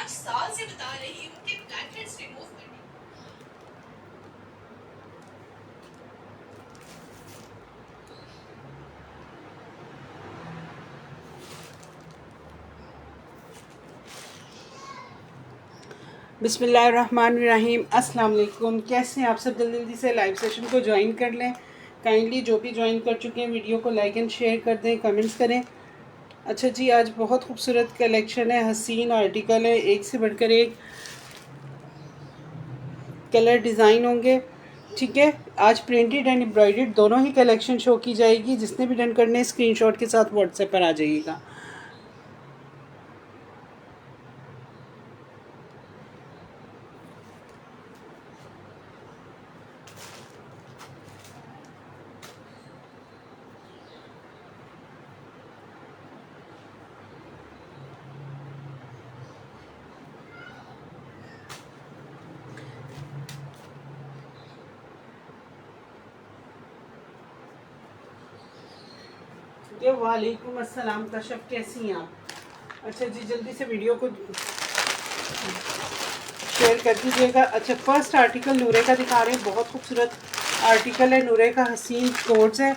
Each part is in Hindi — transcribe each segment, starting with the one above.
साल से बता रही हूँ कि ब्लैकहेड्स रिमूव करने। बिस्मिल्लाहिर्रहमानिर्रहीम, अस्सलाम वालेकुम। कैसे हैं आप सब? जल्दी से लाइव सेशन को ज्वाइन कर लें। काइंडली जो भी ज्वाइन कर चुके हैं वीडियो को लाइक एंड शेयर कर दें, कमेंट्स करें। अच्छा जी, आज बहुत खूबसूरत कलेक्शन है, हसीन आर्टिकल है, एक से बढ़कर एक कलर डिज़ाइन होंगे। ठीक है, आज प्रिंटेड एंड एम्ब्रॉयडर्ड दोनों ही कलेक्शन शो की जाएगी। जिसने भी डन करने स्क्रीनशॉट के साथ व्हाट्सएप पर आ जाइएगा। वालेकुम अस्सलाम कशफ, कैसी हैं आप? अच्छा जी, जल्दी से वीडियो को शेयर कर दीजिएगा। अच्छा, फर्स्ट आर्टिकल नूरे का दिखा रहे हैं। बहुत खूबसूरत आर्टिकल है, नूरे का हसीन कोट्स है।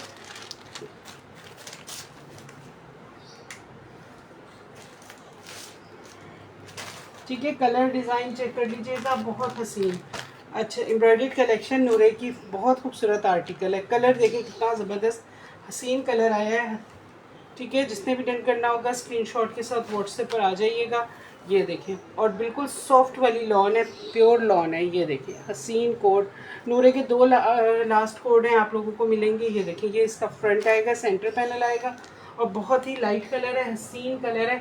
ठीक है, कलर डिज़ाइन चेक कर लीजिएगा, बहुत हसीन। अच्छा, एम्ब्रॉयडर्ड कलेक्शन नूरे की, बहुत खूबसूरत आर्टिकल है। कलर देखिए कितना ज़बरदस्त हसीन कलर आया है। ठीक है, जिसने भी डन करना होगा स्क्रीनशॉट के साथ व्हाट्सएप पर आ जाइएगा। ये देखें, और बिल्कुल सॉफ्ट वाली लॉन है, प्योर लॉन है। ये देखिए हसीन कोड, नूरे के दो लास्ट कोड हैं, आप लोगों को मिलेंगे। ये देखिए, ये इसका फ्रंट आएगा, सेंटर पैनल आएगा, और बहुत ही लाइट कलर है, हसीन कलर है।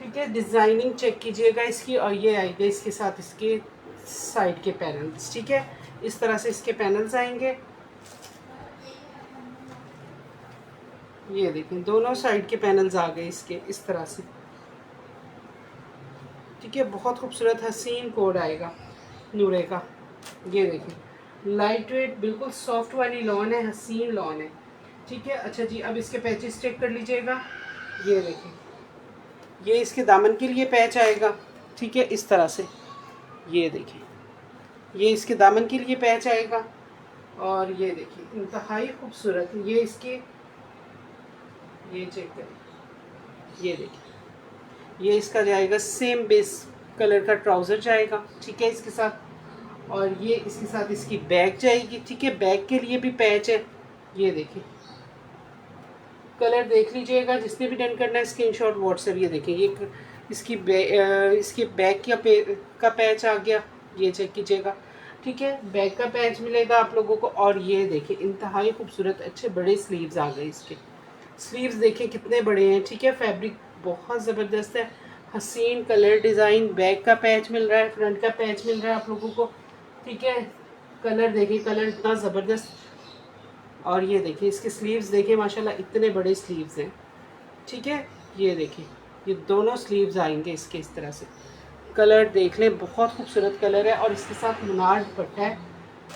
ठीक है, डिज़ाइनिंग चेक कीजिएगा इसकी, और ये आएगा इसके साथ इसके साइड के पैनल्स। ठीक है, इस तरह से इसके पैनल्स आएंगे। ये देखें, दोनों साइड के पैनल्स आ गए इसके इस तरह से। ठीक है, बहुत खूबसूरत हसीन कोड आएगा नूरे का। ये देखें, लाइट वेट बिल्कुल सॉफ्ट वाली लॉन है, हसीन लॉन है। ठीक है, अच्छा जी, अब इसके पैचेस चेक कर लीजिएगा। ये देखें, ये इसके दामन के लिए पैच आएगा। ठीक है, इस तरह से। ये देखें, ये इसके दामन के लिए पैच आएगा। और ये देखिए इंतहाई खूबसूरत, ये इसके, ये चेक करें। ये देखिए, ये इसका जाएगा सेम बेस कलर का ट्राउज़र जाएगा। ठीक है, इसके साथ, और ये इसके साथ इसकी बैग जाएगी। ठीक है, बैग के लिए भी पैच है। ये देखिए, कलर देख लीजिएगा। जिसने भी डन करना है स्क्रीनशॉट व्हाट्सएप। ये देखिए, ये इसकी बैग का पैच आ गया। ये चेक कीजिएगा। ठीक है, बैग का पैच मिलेगा आप लोगों को। और ये देखिए, इंतहाई खूबसूरत अच्छे बड़े स्लीव्स आ गए इसके। स्लीव्स देखिए कितने बड़े हैं। ठीक है, फैब्रिक बहुत ज़बरदस्त है, हसीन कलर डिज़ाइन। बैक का पैच मिल रहा है, फ्रंट का पैच मिल रहा है आप लोगों को। ठीक है, कलर देखिए, कलर इतना ज़बरदस्त। और ये देखिए इसके स्लीव्स देखिए, माशाल्लाह इतने बड़े स्लीव्स हैं। ठीक है, ये देखिए, ये दोनों स्लीव्स आएंगे इसके इस तरह से। कलर देख लें, बहुत खूबसूरत कलर है। और इसके साथ मुनार दुपट्टा है।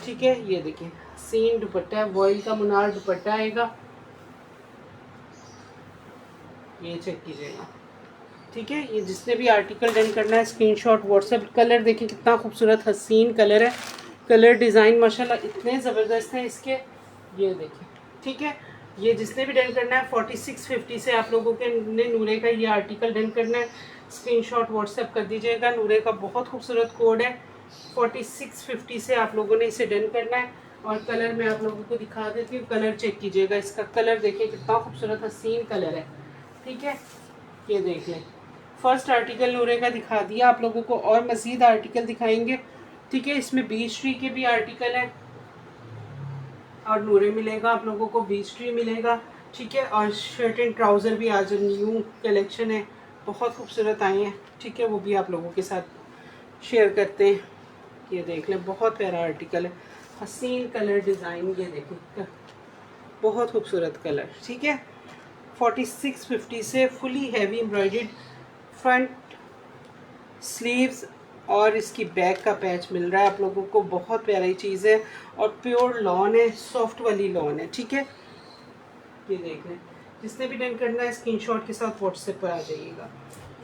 ठीक है, ये देखिए हसीन दुपट्टा है, वॉइल का मुनार दुपट्टा आएगा। ये चेक कीजिएगा। ठीक है, ये जिसने भी आर्टिकल डन करना है स्क्रीनशॉट व्हाट्सएप। कलर देखिए कितना खूबसूरत हसीन कलर है, कलर डिज़ाइन माशाल्लाह इतने ज़बरदस्त हैं इसके। ये देखिए, ठीक है, ये जिसने भी डन करना है 4650 से आप लोगों के ने नूरे का ये आर्टिकल डन करना है, स्क्रीनशॉट व्हाट्सएप कर दीजिएगा। नूरे का बहुत खूबसूरत कोड है, 4650 से आप लोगों ने इसे डन करना है। और कलर मैं आप लोगों को दिखा देती हूँ, कलर चेक कीजिएगा। इसका कलर देखिए कितना खूबसूरत हसीन कलर है। ठीक है, ये देख लें, फर्स्ट आर्टिकल नूरे का दिखा दिया आप लोगों को, और मज़ीद आर्टिकल दिखाएंगे। ठीक है, इसमें बीच ट्री के भी आर्टिकल है, और नूरे मिलेगा आप लोगों को, बीच ट्री मिलेगा। ठीक है, और शर्ट एंड ट्राउज़र भी आज न्यू कलेक्शन है, बहुत खूबसूरत आए हैं। ठीक है, वो भी आप लोगों के साथ शेयर करते हैं। ये देख लें, बहुत प्यारा आर्टिकल है, हसीन कलर डिज़ाइन। ये देखें, बहुत खूबसूरत कलर। ठीक है, 4650 से fully heavy embroidered front sleeves, और इसकी बैक का पैच मिल रहा है आप लोगों को। बहुत प्यारी चीज़ है, और प्योर लॉन है, सॉफ्ट वाली लॉन है। ठीक है, ये देख लें, जिसने भी डन करना है स्क्रीनशॉट के साथ व्हाट्सएप पर आ जाइएगा।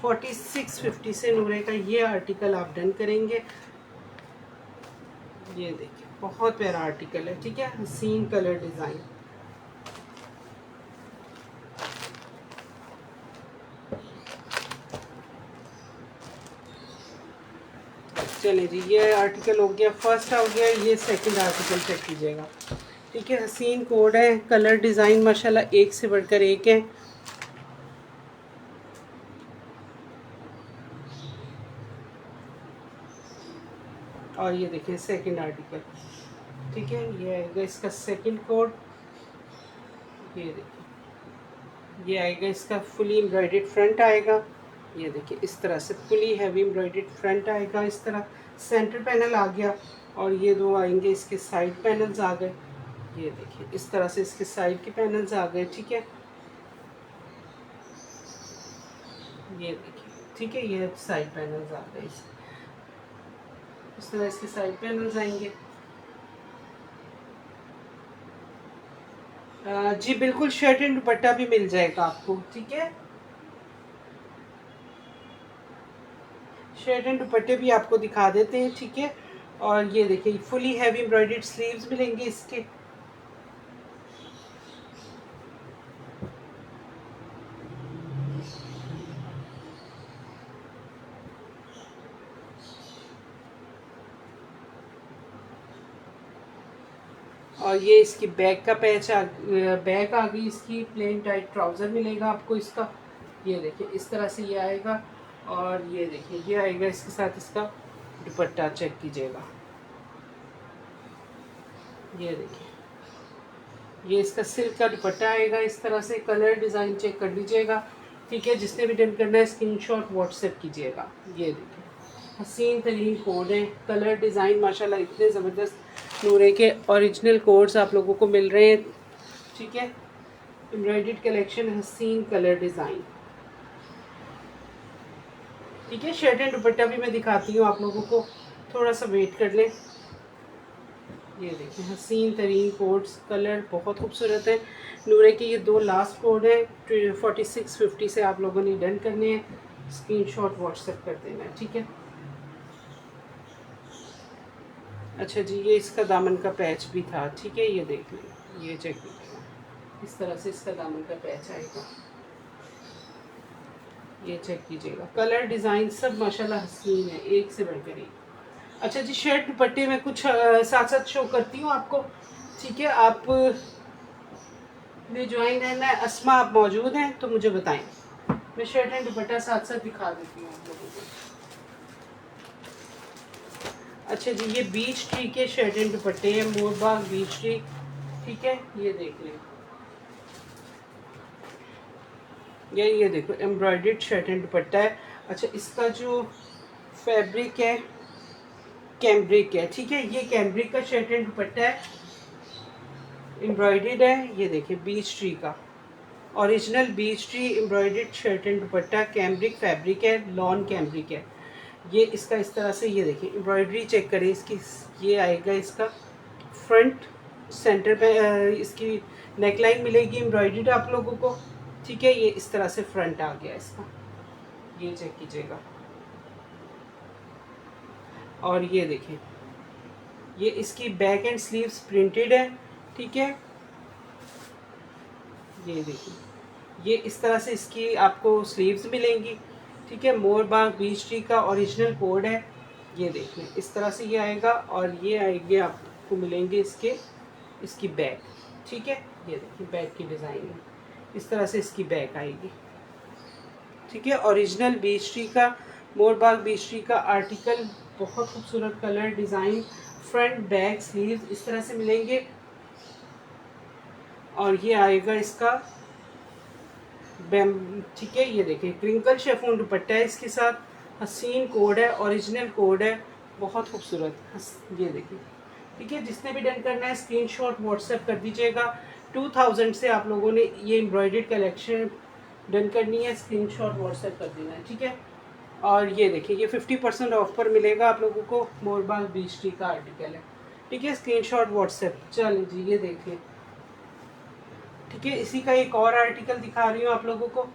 4650 से नूरे का ये आर्टिकल आप डन करेंगे। ये देखिए बहुत प्यारा आर्टिकल है, ठीक है, हसीन कलर डिज़ाइन। चलिए जी, ये आर्टिकल हो गया, फर्स्ट हो गया, ये सेकंड आर्टिकल चेक कीजिएगा, ठीक है। हसीन कोड है, कलर डिज़ाइन माशाल्लाह एक से बढ़कर एक है। और ये देखिए सेकंड आर्टिकल, ठीक है, ये आएगा इसका सेकंड कोड। ये देखिए ये आएगा इसका फुली एम्ब्रॉयडर्ड फ्रंट आएगा। ये देखिए इस तरह से फुली हैवी एम्ब्रॉयडर्ड फ्रंट आएगा, इस तरह सेंटर पैनल आ गया। और ये दो आएंगे इसके साइड पैनल्स आ गए। ये देखिए इस तरह से इसके साइड के पैनल्स आ गए, ठीक है। ये देखिए, ठीक है, ये साइड पैनल्स आ गए, इस तरह इसके साइड पैनल्स आएंगे। जी बिल्कुल, शर्ट एंड दुपट्टा भी मिल जाएगा आपको, ठीक है। शर्ट एंड दुपट्टे भी आपको दिखा देते हैं, ठीक है। और ये देखिए फुली हैवी एम्ब्रॉयडर्ड स्लीव्स मिलेंगे इसके। और ये इसकी बैक का पैच बैक आ गई इसकी, प्लेन टाइट ट्राउज़र मिलेगा आपको इसका। ये देखिए इस तरह से ये आएगा। और ये देखिए ये आएगा इसके साथ इसका दुपट्टा, चेक कीजिएगा। ये देखिए ये इसका सिल्क का दुपट्टा आएगा, इस तरह से। कलर डिज़ाइन चेक कर लीजिएगा, ठीक है। जिसने भी डन करना है स्क्रीनशॉट व्हाट्सएप कीजिएगा। ये देखिए हसीन तरीन कोड है, कलर डिज़ाइन माशाल्लाह इतने ज़बरदस्त नूरे के ओरिजिनल कोड्स आप लोगों को मिल रहे हैं, ठीक है। एम्ब्रॉयडर्ड कलेक्शन, हसीन कलर डिज़ाइन, ठीक है। शर्ट एंड दुपट्टा भी मैं दिखाती हूँ आप लोगों को, थोड़ा सा वेट कर लें। ये देखिए हसीन तरीन कोड्स, कलर बहुत खूबसूरत है। नूरे के ये दो लास्ट कोड है, 4650 से आप लोगों ने डन करने हैं। स्क्रीनशॉट व्हाट्सएप कर देना है, ठीक है। अच्छा जी, ये इसका दामन का पैच भी था, ठीक है। ये देख लें, ये चेक कीजिएगा, इस तरह से इसका दामन का पैच आएगा। ये चेक कीजिएगा, कलर डिज़ाइन सब माशाल्लाह हसीन है, एक से बढ़कर एक। अच्छा जी, शर्ट दुपट्टे में कुछ साथ साथ शो करती हूँ आपको, ठीक है। आप ने ज्वाइन रहना है, अस्मा आप मौजूद हैं तो मुझे बताएं, मैं शर्ट एंड दुपट्टा साथ साथ दिखा देती हूँ आप लोगों को। अच्छा जी, ये बीच ट्री के शर्ट एंड दुपट्टे हैं, मोरबाग बीच ट्री, ठीक है। ये देख लें, ये देखो एम्ब्रॉयडर्ड शर्ट एंड दुपट्टा है। अच्छा, इसका जो फैब्रिक है कैम्ब्रिक है, ठीक है। ये कैम्ब्रिक का शर्ट एंड दुपट्टा है, एम्ब्रॉयडर्ड है। ये देखिए बीच ट्री का original beech tree embroidered shirt and dupatta, cambric fabric है, लॉन कैम्ब्रिक है। ये इसका इस तरह से, ये देखिए एम्ब्रॉयडरी चेक करें इसकी। ये आएगा इसका फ्रंट सेंटर पे, इसकी नेकलाइन मिलेगी एम्ब्रॉयडर्ड आप लोगों को, ठीक है। ये इस तरह से फ्रंट आ गया इसका, ये चेक कीजिएगा। और ये देखिए ये इसकी बैक एंड स्लीव्स प्रिंटेड है, ठीक है। ये देखिए ये इस तरह से इसकी आपको स्लीव्स मिलेंगी, ठीक है। मोरबाग बीच ट्री का ओरिजिनल कोड है। ये देख लें, इस तरह से ये आएगा। और ये आएंगे आपको मिलेंगे इसकी बैक, ठीक है। ये देखिए बैक की डिज़ाइन है, इस तरह से इसकी बैक आएगी, ठीक है। ओरिजिनल बीच ट्री का, मोरबाग बीच ट्री का आर्टिकल, बहुत खूबसूरत colour design, front back sleeves इस तरह से मिलेंगे। और ये आएगा इसका ठीक है। ये देखिए क्रिंकल शेफोन दुपट्टा है इसके साथ, हसीन कोड है, ओरिजिनल कोड है, बहुत खूबसूरत। ये देखिए, ठीक है। जिसने भी डन करना है स्क्रीनशॉट व्हाट्सएप कर दीजिएगा। 2000 से आप लोगों ने ये एम्ब्रॉयडर्ड कलेक्शन डन करनी है, स्क्रीनशॉट व्हाट्सएप कर देना है, ठीक है। और ये देखिए ये 50% ऑफ पर मिलेगा आप लोगों को, मोरबाग बीच ट्री का आर्टिकल है, ठीक है। स्क्रीनशॉट व्हाट्सएप, चलिए जी ये देखिए, ठीक है। इसी का एक और आर्टिकल दिखा रही हूँ आप लोगों को,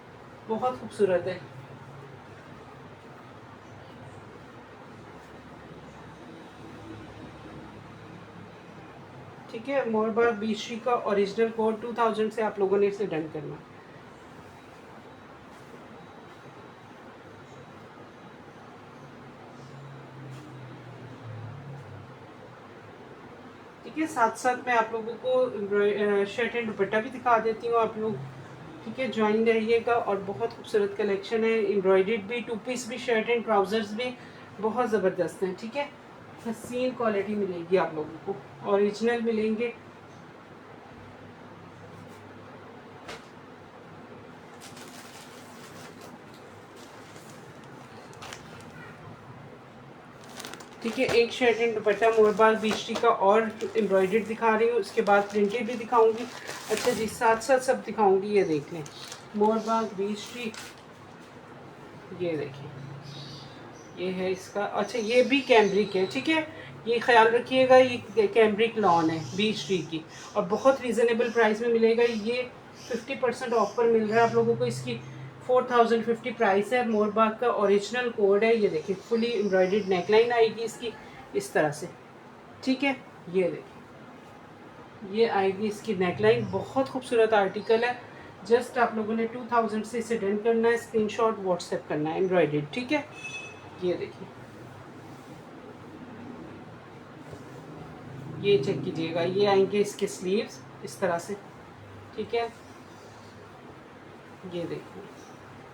बहुत खूबसूरत है, ठीक है, मोरबाग बीश्री का ओरिजिनल कोड 2000 से आप लोगों ने इसे डन करना। ठीक है, साथ साथ मैं आप लोगों को शर्ट एंड दुपट्टा भी दिखा देती हूँ, आप लोग ठीक है ज्वाइन रहिएगा। और बहुत खूबसूरत कलेक्शन है, एम्ब्रॉयडर्ड भी, 2 पीस भी, शर्ट एंड ट्राउजर्स भी बहुत ज़बरदस्त हैं। ठीक है, हसीन क्वालिटी मिलेगी आप लोगों को, ओरिजिनल मिलेंगे। ठीक है, एक शर्ट एंड दुपट्टा मोरबाग बीश्री का और एम्ब्रॉयडर्ड दिखा रही हूँ, उसके बाद प्रिंटेड भी दिखाऊंगी। अच्छा जी, साथ साथ सब दिखाऊंगी। ये देख लें, मोरबाग बीश्री, ये देखिए, ये है इसका। अच्छा, ये भी कैम्ब्रिक है। ठीक है, ये ख्याल रखिएगा, ये कैम्ब्रिक लॉन है बीश्री की, और बहुत रीज़नेबल प्राइस में मिलेगा। ये 50% ऑफ पर मिल रहा है आप लोगों को। इसकी 4050 प्राइस है। मोरबाग का ओरिजिनल कोड है। ये देखिए, फुली एम्ब्रॉयडर्ड नेकलाइन आएगी इसकी इस तरह से। ठीक है, ये देखिए, ये आएगी इसकी नेकलाइन। बहुत खूबसूरत आर्टिकल है। जस्ट आप लोगों ने 2000 से इसे डन करना है, स्क्रीनशॉट व्हाट्सएप करना है एम्ब्रॉयडर्ड। ठीक है, ये देखिए, ये चेक कीजिएगा, ये आएंगे इसके स्लीव्स इस तरह से। ठीक है, ये देखिए,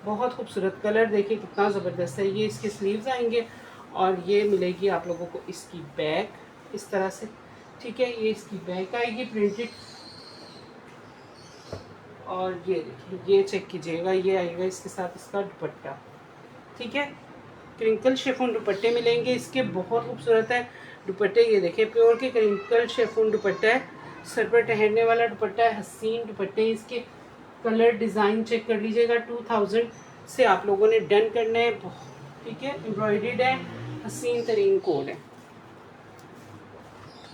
बहुत खूबसूरत कलर, देखिए कितना ज़बरदस्त है। ये इसके स्लीव्स आएंगे, और ये मिलेगी आप लोगों को इसकी बैक इस तरह से। ठीक है, ये इसकी बैक आएगी प्रिंटेड। और ये देखिए, ये चेक कीजिएगा, ये आएगा इसके साथ इसका दुपट्टा। ठीक है, क्रिंकल शेफून दुपट्टे मिलेंगे इसके, बहुत खूबसूरत है दुपट्टे। ये देखिए, प्योर के क्रिंकल शेफून दुपट्टा है, सर पर ठहरने वाला दुपट्टा है, हसीन दुपट्टे इसके। कलर डिज़ाइन चेक कर लीजिएगा, 2000 से आप लोगों ने डन करना है। ठीक है, एम्ब्रॉयडर्ड है, हसीन तरीन कोड है।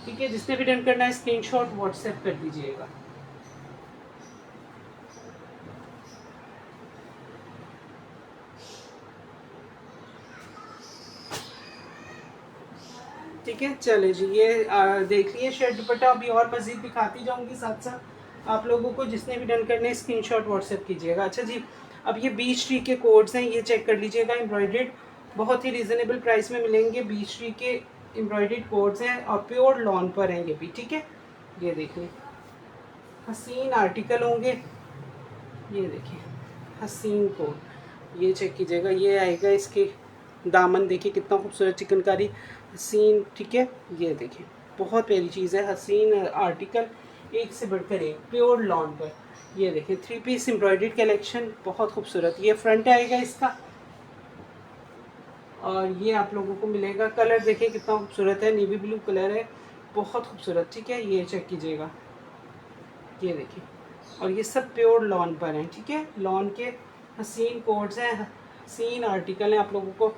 ठीक है, जिसने भी डन करना है स्क्रीनशॉट व्हाट्सएप कर दीजिएगा। ठीक है, चले जी, ये देख लिए शर्ट दुपट्टा। अभी और मज़ीद दिखाती जाऊंगी साथ साथ आप लोगों को। जिसने भी डन करने स्क्रीनशॉट व्हाट्सएप कीजिएगा। अच्छा जी, अब ये बीश्री के कोड्स हैं, ये चेक कर लीजिएगा। एम्ब्रॉयडर्ड बहुत ही रीज़नेबल प्राइस में मिलेंगे। बीश्री के एम्ब्रॉयडर्ड कोड्स हैं, और प्योर लॉन पर हैं ये भी। ठीक है, ये देखिए, हसीन आर्टिकल होंगे। ये देखिए, हसीन कोड, ये चेक कीजिएगा। ये आएगा इसके दामन, देखिए कितना खूबसूरत चिकनकारी हसीन। ठीक है, ये देखिए, बहुत प्यारी चीज़ है, हसीन आर्टिकल, एक से बढ़कर एक, प्योर लॉन पर। ये देखिए, 3 पीस एम्ब्रॉयडर्ड कलेक्शन, बहुत खूबसूरत। ये फ्रंट आएगा इसका, और ये आप लोगों को मिलेगा। कलर देखिए कितना खूबसूरत है, नेवी ब्लू कलर है, बहुत खूबसूरत। ठीक है, ये चेक कीजिएगा, ये देखिए, और ये सब प्योर लॉन पर हैं। ठीक है, लॉन के हसीन कोड्स हैं, हसीन आर्टिकल हैं, आप लोगों को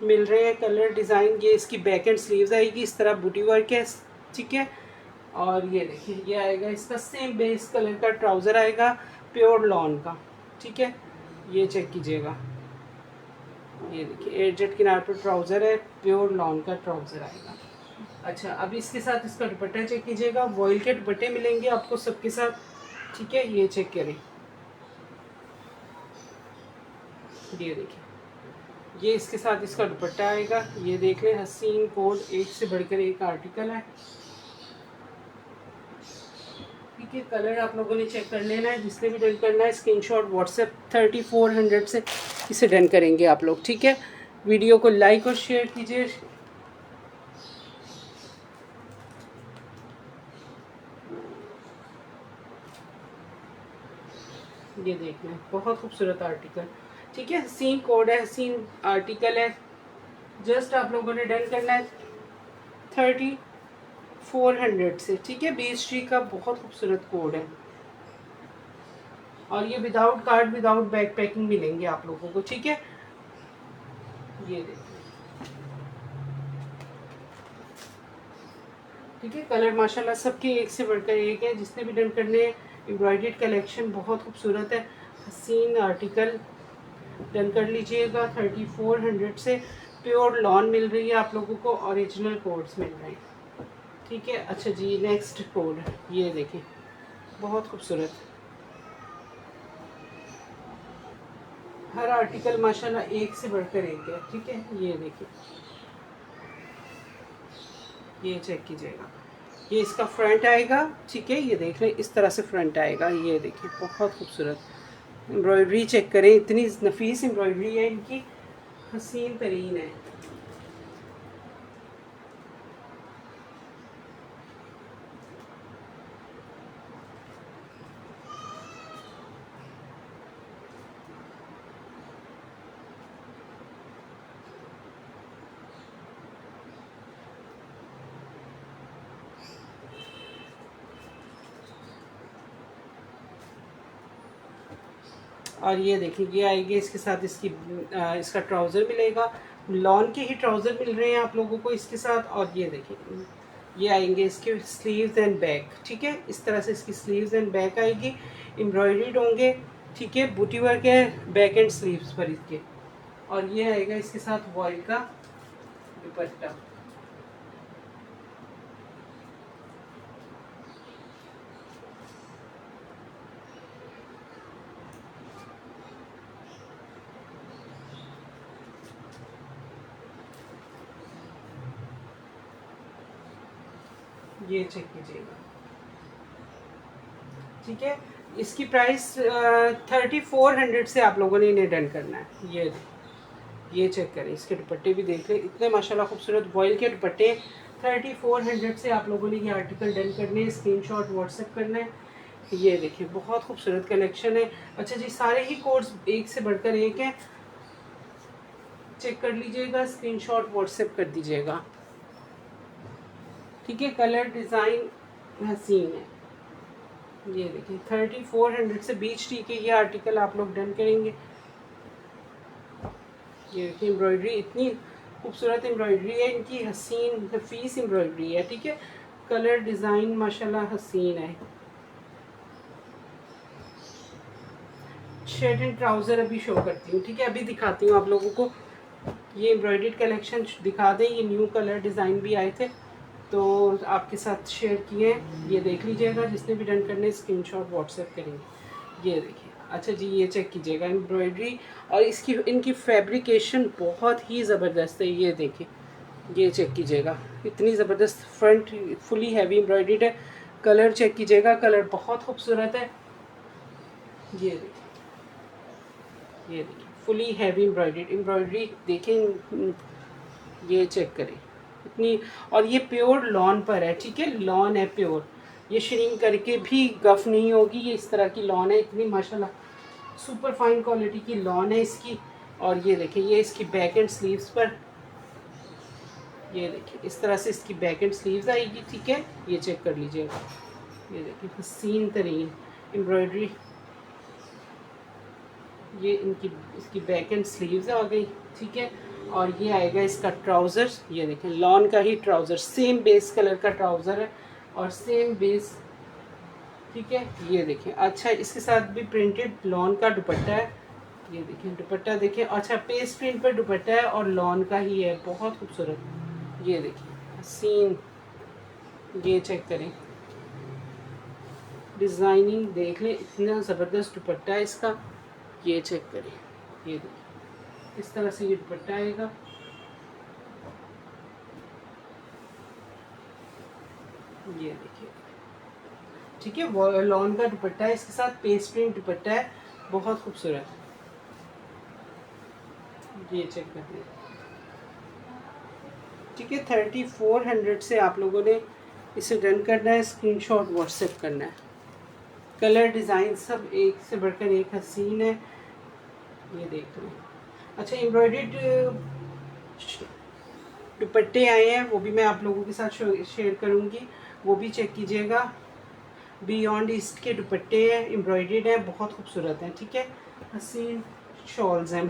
मिल रहे हैं। कलर डिज़ाइन, ये इसकी बैक एंड स्लीव्स आएगी इस तरह, बूटी वर्क है। ठीक है, और ये देखिए, ये आएगा इसका सेम बेस कलर का ट्राउज़र आएगा, प्योर लॉन का। ठीक है, ये चेक कीजिएगा, ये देखिए, एडजट किनार पर ट्राउज़र है, प्योर लॉन का ट्राउज़र आएगा। अच्छा, अब इसके साथ इसका दुपट्टा चेक कीजिएगा। वॉइल के दुपट्टे मिलेंगे आपको सबके साथ। ठीक है, ये चेक करें, ये देखिए, ये इसके साथ इसका दुपट्टा आएगा। ये देख लें, हसीन कोड, एक से बढ़कर एक आर्टिकल है। ठीक है, कलर आप लोगों ने चेक कर लेना है। जिसने भी डन करना है स्क्रीनशॉट व्हाट्सएप 3400 से इसे डन करेंगे आप लोग। ठीक है, वीडियो को लाइक और शेयर कीजिए। ये देख लें, बहुत खूबसूरत आर्टिकल। ठीक है, हसीन कोड है, हसीन आर्टिकल है। जस्ट आप लोगों ने डन करना है 3400 से। ठीक है, बीश्री का बहुत खूबसूरत कोड है, और ये without card without bag packing मिलेंगे आप लोगों को। ठीक है, ये देखिए, ठीक है, कलर माशाल्लाह सबके एक से बढ़कर एक है। जिसने भी डन करने एम्ब्रॉयडर्ड कलेक्शन, बहुत खूबसूरत है, हसीन आर्टिकल, डन कर लीजिएगा। 3400 से प्योर लॉन मिल रही है आप लोगों को, ओरिजिनल कोड्स मिल रहे हैं। ठीक है। अच्छा जी, नेक्स्ट कोड ये देखें, बहुत खूबसूरत। हर आर्टिकल माशाल्लाह एक से बढ़कर एक है। ठीक है, ये देखिए, ये चेक कीजिएगा, ये इसका फ्रंट आएगा। ठीक है, ये देख लें, इस तरह से फ्रंट आएगा। ये देखिए, बहुत खूबसूरत एम्ब्रॉयडरी चेक करें, इतनी नफीस एम्ब्रॉयडरी है इनकी, हसीन तरीन है। और ये देखिए, ये आएगी इसके साथ, इसका ट्राउज़र मिलेगा। लॉन के ही ट्राउज़र मिल रहे हैं आप लोगों को इसके साथ। और ये देखिए, ये आएंगे इसके स्लीव्स एंड बैक। ठीक है, इस तरह से इसकी स्लीव्स एंड बैक आएगी, एम्ब्रॉयडर्ड होंगे। ठीक है, बूटी वर्क है बैक एंड स्लीव्स पर इसके। और ये आएगा इसके साथ वॉइल का दुपट्टा। ये चेक कीजिएगा। ठीक है, इसकी प्राइस 3400 से आप लोगों ने इन्हें डन करना है। ये चेक करें, इसके दुपट्टे भी देख लें, इतने माशाल्लाह खूबसूरत वॉइल के दुपट्टे। 3400 से आप लोगों ने ये आर्टिकल डन करने हैं, स्क्रीनशॉट व्हाट्सएप करना है। ये देखिए, बहुत खूबसूरत कलेक्शन है। अच्छा जी, सारे ही कोड्स एक से बढ़कर एक हैं, चेक कर लीजिएगा, स्क्रीनशॉट व्हाट्सएप कर दीजिएगा। ठीक है, कलर डिज़ाइन हसीन है। ये देखिए, 3400 से बीच टी के ये आर्टिकल आप लोग डन करेंगे। ये देखिए, एम्ब्रॉयडरी इतनी खूबसूरत एम्ब्रॉयडरी है इनकी, हसीन नफीस एम्ब्रॉयडरी है। ठीक है, कलर डिज़ाइन माशाल्लाह हसीन है। शर्ट एंड ट्राउज़र अभी शो करती हूँ। ठीक है, अभी दिखाती हूँ आप लोगों को। ये एम्ब्रॉयडर्ड कलेक्शन दिखा दें, ये न्यू कलर डिज़ाइन भी आए थे तो आपके साथ शेयर किए हैं। ये देख लीजिएगा, जिसने भी डन करने स्क्रीनशॉट व्हाट्सएप करेंगे। ये देखिए, अच्छा जी, ये चेक कीजिएगा एम्ब्रॉयडरी, और इनकी फैब्रिकेशन बहुत ही ज़बरदस्त है। ये देखिए, ये चेक कीजिएगा, इतनी ज़बरदस्त फ्रंट फुली हैवी एम्ब्रॉयडर्ड है। कलर चेक कीजिएगा, कलर बहुत खूबसूरत है। ये देखिए, ये देखिए, फुली हैवी एम्ब्रॉयडरी देखें, ये चेक करें इतनी। और ये प्योर लॉन पर है। ठीक है, लॉन है प्योर, ये श्रिंक करके भी गफ नहीं होगी। ये इस तरह की लॉन है, इतनी माशाल्लाह सुपर फाइन क्वालिटी की लॉन है इसकी। और ये देखिए, ये इसकी बैक एंड स्लीव्स पर, ये देखिए, इस तरह से इसकी बैक एंड स्लीव्स आएगी। ठीक है, ये चेक कर लीजिएगा। ये देखिए, हसीन तरीन एम्ब्रॉयडरी, ये इसकी बैक एंड स्लीव्स आ गई। ठीक है, और ये आएगा इसका ट्राउज़र। ये देखें, लॉन का ही ट्राउज़र, सेम बेस कलर का ट्राउज़र है और सेम बेस। ठीक है, ये देखें। अच्छा, इसके साथ भी प्रिंटेड लॉन का दुपट्टा है। ये देखें, दुपट्टा देखें, अच्छा पेस्ट प्रिंट पर दुपट्टा है और लॉन का ही है, बहुत खूबसूरत। ये देखिए, हसीन, ये चेक करें, डिज़ाइनिंग देख लें, इतना ज़बरदस्त दुपट्टा है इसका। ये चेक करें, ये देखिए, इस तरह से ये दुपट्टा आएगा। ये देखिए, ठीक है, वो लॉन का दुपट्टा है, इसके साथ पेस्ट प्रिंट दुपट्टा है, बहुत खूबसूरत। ये चेक कर लें। ठीक है, 3400 से आप लोगों ने इसे डन करना है, स्क्रीनशॉट व्हाट्सएप करना है। कलर डिज़ाइन सब एक से बढ़कर एक हसीन है। ये देख लो। अच्छा, एम्ब्रॉयडर्ड दुपट्टे आए हैं, वो भी मैं आप लोगों के साथ शेयर करूंगी, वो भी चेक कीजिएगा। बियॉन्ड ईस्ट के दुपट्टे हैं, एम्ब्रॉयडर्ड हैं, बहुत खूबसूरत हैं। ठीक है, हसीन शॉल्स हैं।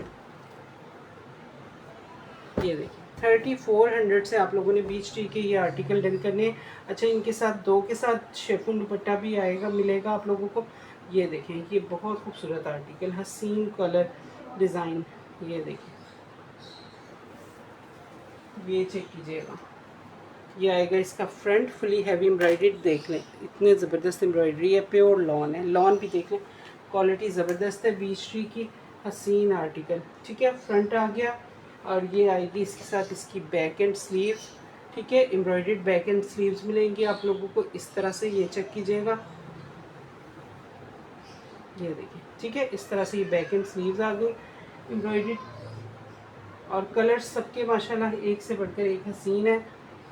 ये देखिए, 3400 से आप लोगों ने बीच टी के ये आर्टिकल डन करने। अच्छा, इनके साथ दो के साथ शेफून दुपट्टा भी आएगा, मिलेगा आप लोगों को। ये देखें, ये बहुत खूबसूरत आर्टिकल, हसीन कलर डिज़ाइन। ये देखिए, ये चेक कीजिएगा, ये आएगा इसका फ्रंट, फुली हैवी एम्ब्रॉयडर्ड, देख लें इतने ज़बरदस्त एम्ब्रॉयडरी है, प्योर लॉन है, लॉन भी देख लें, क्वालिटी ज़बरदस्त है, बीच ट्री की हसीन आर्टिकल। ठीक है, फ्रंट आ गया और ये आएगी इसके साथ इसकी बैक एंड स्लीव। ठीक है, एम्ब्रॉयडर्ड बैक एंड स्लीव्स मिलेंगी आप लोगों को इस तरह से, ये चेक कीजिएगा, ये देखिए। ठीक है, इस तरह से ये बैक एंड स्लीव्स आ गई एम्ब्रॉयडर्ड, और कलर सबके माशाल्लाह एक से बढ़कर एक हसीन है।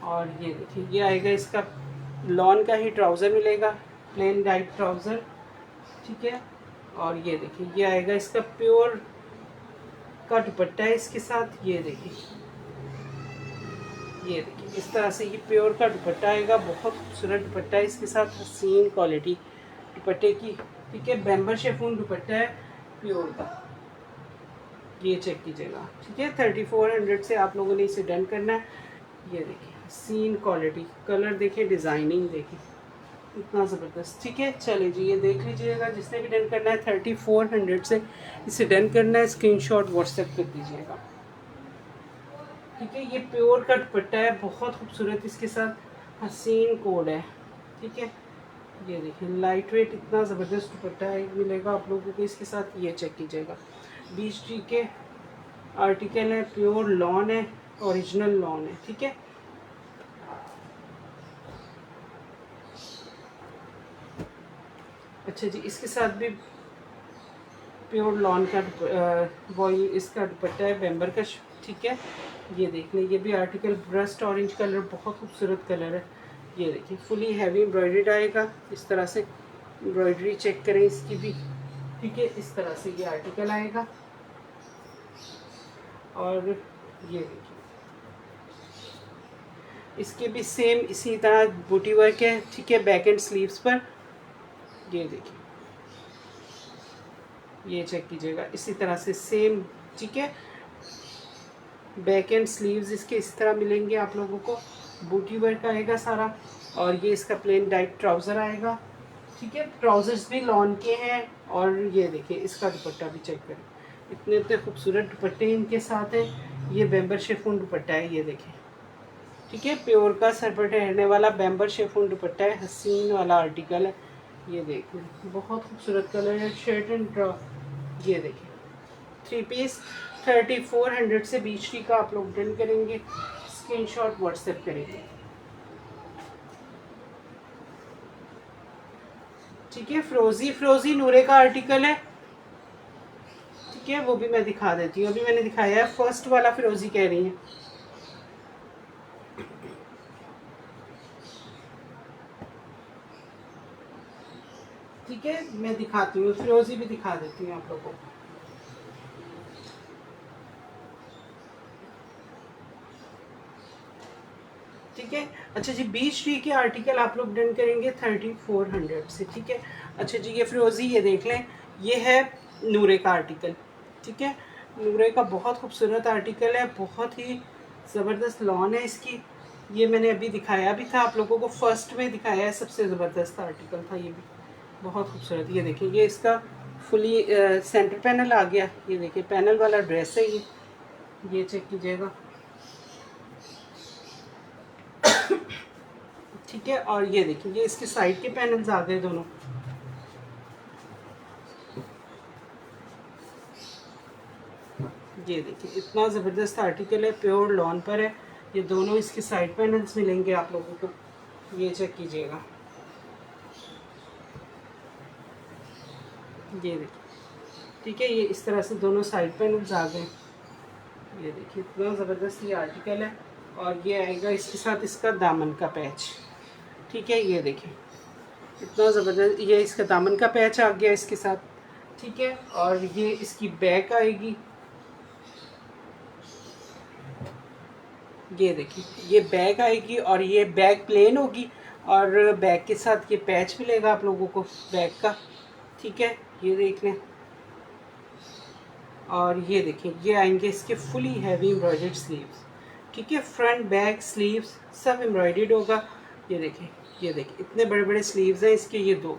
और ये देखिए, ये आएगा इसका लॉन का ही ट्राउज़र मिलेगा, प्लेन डाइट ट्राउज़र। ठीक है, और ये देखिए, ये आएगा इसका प्योर का दुपट्टा है इसके साथ, ये देखिए, ये देखिए इस तरह से ये प्योर का दुपट्टा आएगा, बहुत खूबसूरत दुपट्टा है इसके साथ, हसीन क्वालिटी दुपट्टे की। ठीक है, बैम्बर शेफून दुपट्टा है प्योर का, ये चेक कीजिएगा। ठीक है, 3400 से आप लोगों ने इसे डन करना है। ये देखिए हसीन क्वालिटी, कलर देखिए, डिज़ाइनिंग देखिए, इतना ज़बरदस्त। ठीक है, चलिए जी, ये देख लीजिएगा, जिसने भी डन करना है 3400 से इसे डन करना है, स्क्रीनशॉट व्हाट्सएप कर दीजिएगा। ठीक है, ये प्योर का दुपट्टा है, बहुत खूबसूरत, इसके साथ हसीन कोड है। ठीक है, ये देखिए लाइट वेट, इतना ज़बरदस्त दुपट्टा है मिलेगा आप लोगों को इसके साथ, ये चेक कीजिएगा। बीच ट्री के आर्टिकल है, प्योर लॉन है, ओरिजिनल लॉन है। ठीक है, अच्छा जी, इसके साथ भी प्योर लॉन का वही इसका दुपट्टा है बैम्बर का। ठीक है, ये देख लें, ये भी आर्टिकल ब्रस्ट ऑरेंज कलर, बहुत खूबसूरत कलर है। ये देखिए फुली हैवी एम्ब्रॉयडर्ड आएगा, इस तरह से एम्ब्रॉयडरी चेक करें इसकी भी। ठीक है, इस तरह से ये आर्टिकल आएगा, और ये देखिए इसके भी सेम इसी तरह बूटी वर्क है। ठीक है, बैक एंड स्लीव्स पर, ये देखिए, ये चेक कीजिएगा, इसी तरह से सेम। ठीक है, बैक एंड स्लीव्स इसके इस तरह मिलेंगे आप लोगों को, बूटी वर्क आएगा सारा, और ये इसका प्लेन डाइट ट्राउज़र आएगा। ठीक है, ट्राउज़र्स भी लॉन के हैं, और ये देखिए इसका दुपट्टा भी चेक करें, इतने इतने खूबसूरत दुपट्टे इनके साथ हैं। ये बैम्बर शेफून दुपट्टा है, ये देखिए। ठीक है, प्योर का सर पर ठहरने वाला बैम्बर शेफून दुपट्टा है, हसीन वाला आर्टिकल है, ये देखिए बहुत खूबसूरत कलर है, शर्ट एंड ये देखिए 3 पीस 3400 से बीच ट्री का आप लोग डन करेंगे, स्क्रीनशॉट व्हाट्सएप करेंगे। ठीक है, फ्रोजी नूरे का आर्टिकल है। ठीक है, वो भी मैं दिखा देती हूँ, अभी मैंने दिखाया है, फर्स्ट वाला फिरोजी कह रही है। ठीक है, मैं दिखाती हूँ, फिरोजी भी दिखा देती हूँ आप लोगों को। ठीक है, अच्छा जी, बीच ट्री के आर्टिकल आप लोग डन करेंगे 3400 से। ठीक है, अच्छा जी, ये फिरोजी, ये देख लें, ये है नूरे का आर्टिकल। ठीक है, नूरे का बहुत खूबसूरत आर्टिकल है, बहुत ही ज़बरदस्त लॉन है इसकी। ये मैंने अभी दिखाया भी था आप लोगों को, फर्स्ट में दिखाया है, सबसे ज़बरदस्त आर्टिकल था ये भी, बहुत खूबसूरत। ये देखिए, ये इसका फुली सेंटर पैनल आ गया, ये देखिए पैनल वाला ड्रेस है ये चेक कीजिएगा। ठीक है, और ये देखिए, ये इसके साइड के पैनल्स आ गए दोनों। ये देखिए इतना ज़बरदस्त आर्टिकल है, प्योर लॉन पर है, ये दोनों इसके साइड पैनल्स मिलेंगे आप लोगों को, ये चेक कीजिएगा। ये देखिए, ठीक है, ये इस तरह से दोनों साइड पैनल्स आ गए। ये देखिए इतना ज़बरदस्त ये आर्टिकल है, और ये आएगा इसके साथ इसका दामन का पैच। ठीक है, ये देखिए इतना ज़बरदस्त, ये इसका दामन का पैच आ गया इसके साथ। ठीक है, और ये इसकी बैक आएगी, ये देखिए ये बैक आएगी, और ये बैक प्लेन होगी, और बैक के साथ ये पैच मिलेगा आप लोगों को बैक का। ठीक है, ये देख लें, और ये देखिए ये आएंगे इसके फुली हैवी एम्ब्रॉयडर्ड स्लीव्स। ठीक है, फ्रंट बैक स्लीव्स सब एम्ब्रॉयडर्ड होगा। ये देखिए, ये देखिए इतने बड़े बड़े स्लीव्स हैं इसके, ये दो।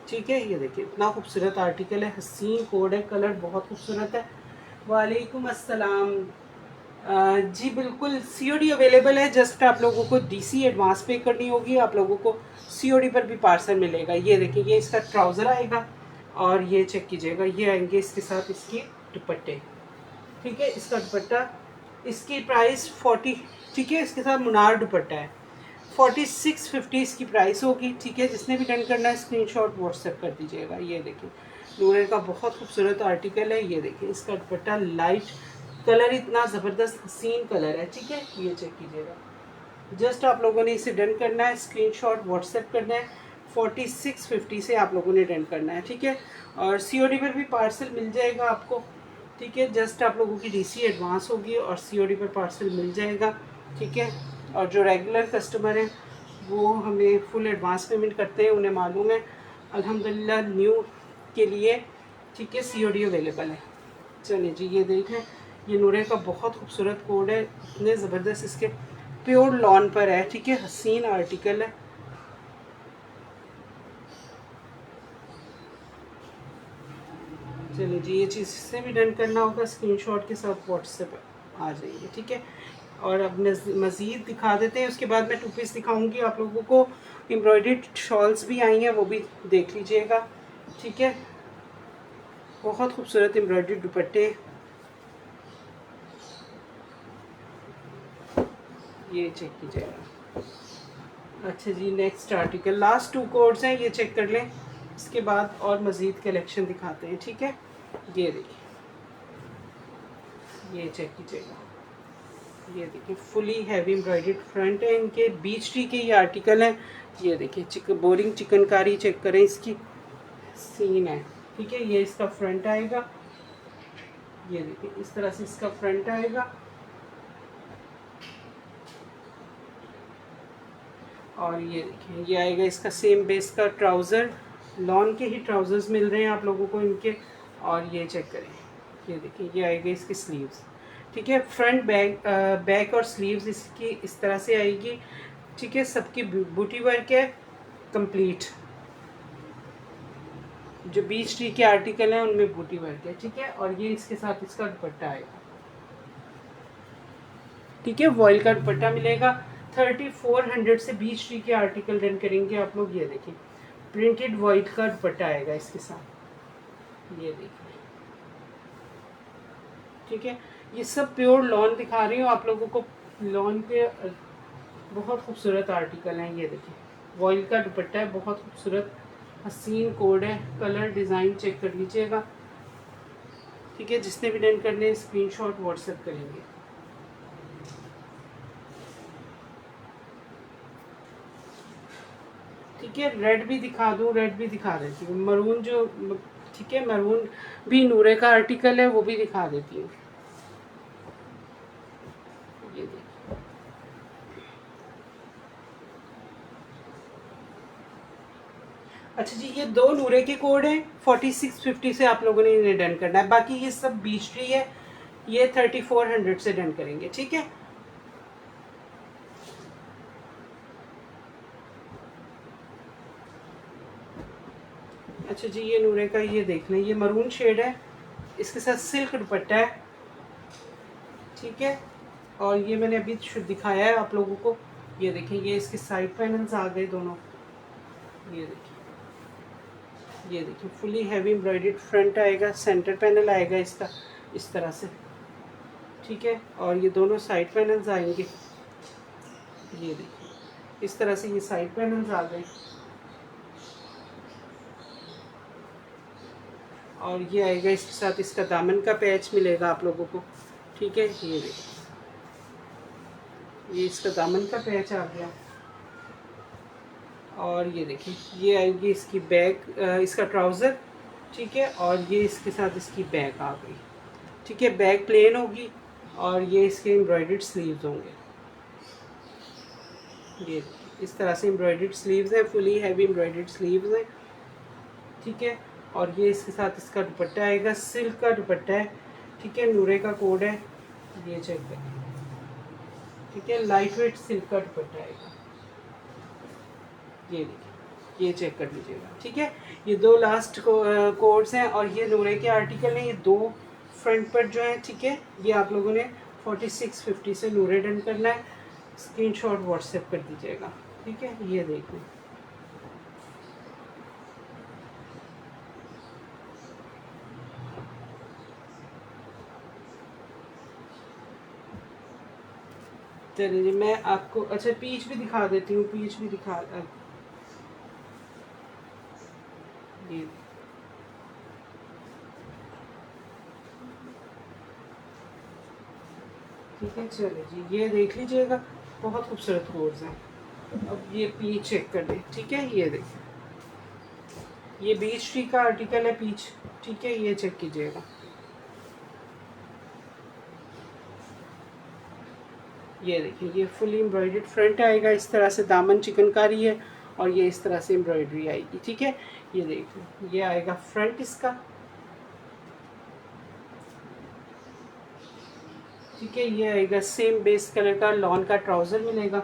ठीक है, ये देखिए इतना खूबसूरत आर्टिकल है, हसीन कोड है, कलर बहुत खूबसूरत है। वालेकुम अस्सलाम। जी बिल्कुल, सीओडी अवेलेबल है। जस्ट आप लोगों को डीसी एडवांस पे करनी होगी, आप लोगों को सीओडी पर भी पार्सल मिलेगा। ये देखिए, ये इसका ट्राउज़र आएगा और ये चेक कीजिएगा, ये आएंगे इसके साथ इसके दुपट्टे। ठीक है, इसका दुपट्टा, इसकी प्राइस 40, ठीक है, इसके साथ मुनार दुपट्टा है। 4650 इसकी प्राइस होगी। ठीक है, जिसने भी डन करना है स्क्रीनशॉट व्हाट्सएप कर दीजिएगा। ये देखिए, नूरे का बहुत खूबसूरत आर्टिकल है। ये देखिए, इसका दुपट्टा लाइट कलर, इतना ज़बरदस्त हसीन कलर है। ठीक है, ये चेक कीजिएगा। जस्ट आप लोगों ने इसे डन करना है, स्क्रीनशॉट व्हाट्सएप करना है। 4650 से आप लोगों ने डन करना है। ठीक है, और सीओडी पर भी पार्सल मिल जाएगा आपको। ठीक है, जस्ट आप लोगों की डीसी एडवांस होगी और सीओडी पर पार्सल मिल जाएगा। ठीक है, और जो रेगुलर कस्टमर हैं वो हमें फुल एडवांस पेमेंट करते हैं, उन्हें मालूम है अल्हम्दुलिल्लाह न्यू के लिए। ठीक है, सीओडी अवेलेबल है। चलिए जी, ये देखें, ये नूरे का बहुत खूबसूरत कोड है, इतने ज़बरदस्त इसके प्योर लॉन पर है। ठीक है, हसीन आर्टिकल है। चलिए जी, ये चीज़ से भी डन करना होगा, स्क्रीनशॉट के साथ व्हाट्सएप आ जाइए। ठीक है, और अब मज़ीद दिखा देते हैं, उसके बाद मैं 2 पीस दिखाऊंगी आप लोगों को। एम्ब्रॉयडर्ड शॉल्स भी आई हैं, वो भी देख लीजिएगा। ठीक है, बहुत खूबसूरत एम्ब्रॉयडर्ड दुपट्टे। ये चेक कीजिएगा। अच्छा जी, नेक्स्ट आर्टिकल, लास्ट 2 कोड्स हैं, ये चेक कर लें, इसके बाद और मज़ीद कलेक्शन दिखाते हैं। ठीक है, ये देखिए, ये चेक कीजिएगा। ये देखिए, फुली हैवी एम्ब्रॉयडर्ड फ्रंट है इनके, बीच ट्री के ये आर्टिकल हैं। ये देखिए, बोरिंग चिकनकारी चेक करें, इसकी सीन है। ठीक है, ये इसका फ्रंट आएगा। ये देखिए, इस तरह से इसका फ्रंट आएगा। और ये देखिए, ये आएगा इसका सेम बेस का ट्राउज़र, लॉन के ही ट्राउज़र्स मिल रहे हैं आप लोगों को इनके। और ये चेक करें, ये देखिए, ये आएगा इसकी स्लीव्स। ठीक है, फ्रंट बैक और स्लीव्स इसकी इस तरह से आएगी। ठीक है, सबकी बूटी वर्क है कंप्लीट। जो बीच ट्री के आर्टिकल हैं उनमें बूटी वर्क है। ठीक है, और ये इसके साथ इसका दुपट्टा आएगा। ठीक है, वॉयल का दुपट्टा मिलेगा। 3400 से बीच ट्री के आर्टिकल डन करेंगे आप लोग। ये देखिए, प्रिंटेड वॉयल का दुपट्टा आएगा इसके साथ। ये देखिए, ठीक है, ये सब प्योर लॉन दिखा रही हूँ आप लोगों को। लॉन के बहुत खूबसूरत आर्टिकल हैं। ये देखिए, वॉयल का दुपट्टा है, बहुत खूबसूरत हसीन कोड है। कलर डिज़ाइन चेक कर लीजिएगा। ठीक है, जिसने भी डन करने स्क्रीनशॉट व्हाट्सएप करेंगे। ठीक है, रेड भी दिखा दूँ, रेड भी दिखा देती हूँ, मरून जो, ठीक है, मरून भी नूरे का आर्टिकल है, वो भी दिखा देती हूँ। ये देखिए, अच्छा जी, ये 2 नूरे के कोड हैं। 4650 से आप लोगों ने इन्हें डन करना है। बाकी ये सब बीच ट्री है, ये 3400 से डन करेंगे। ठीक है, अच्छा जी, ये नूरे का, ये देख लें, ये मरून शेड है, इसके साथ सिल्क दुपट्टा है। ठीक है, और ये मैंने अभी दिखाया है आप लोगों को। ये देखिए, ये इसके साइड पैनल्स आ गए दोनों। ये देखिए, ये देखिए, फुली हैवी एम्ब्रॉयडर्ड फ्रंट आएगा, सेंटर पैनल आएगा इसका इस तरह से। ठीक है, और ये दोनों साइड पैनल्स आएंगे। ये देखिए, इस तरह से ये साइड पैनल्स आ गए। और ये आएगा इसके साथ, इसका दामन का पैच मिलेगा आप लोगों को। ठीक है, ये देखिए, ये इसका दामन का पैच आ गया। और ये देखिए, ये आएगी इसकी बैक, इसका ट्राउज़र। ठीक है, और ये इसके साथ इसकी बैक आ गई। ठीक है, बैक प्लेन होगी और ये इसके एम्ब्रॉयडर्ड स्लीव्स होंगे। ये इस तरह से एम्ब्रॉयडर्ड स्लीव्स हैं, फुली हैवी एम्ब्रॉयडर्ड स्लीव्स हैं। ठीक है, और ये इसके साथ इसका दुपट्टा आएगा, सिल्क का दुपट्टा है। ठीक है, नूरे का कोड है, ये चेक करें। ठीक है, लाइट वेट सिल्क का दुपट्टा आएगा। ये देखिए, ये चेक कर लीजिएगा। ठीक है, ये 2 लास्ट कोड्स हैं और ये नूरे के आर्टिकल हैं। ये 2 फ्रंट पर जो हैं, ठीक है, ये आप लोगों ने 4650 से नूरे डन करना है, स्क्रीनशॉट व्हाट्सएप कर दीजिएगा। ठीक है, ये देखें। चलिए जी, मैं आपको अच्छा पीच भी दिखा देती हूँ, पीच भी दिखा ये ठीक है। चलिए जी, ये देख लीजिएगा, बहुत खूबसूरत कोर्स हैं। अब ये पीच चेक कर लें। ठीक है, ये देखिए, ये बीच ट्री का आर्टिकल है पीच। ठीक है, ये चेक कीजिएगा। ये देखिए, ये फुली एम्ब्रॉयडर्ड फ्रंट आएगा, इस तरह से दामन चिकनकारी है और ये इस तरह से एम्ब्रॉयडरी आएगी। ठीक है, ये देखिए, ये आएगा फ्रंट इसका। ठीक है, ये आएगा सेम बेस कलर का लॉन का ट्राउज़र मिलेगा।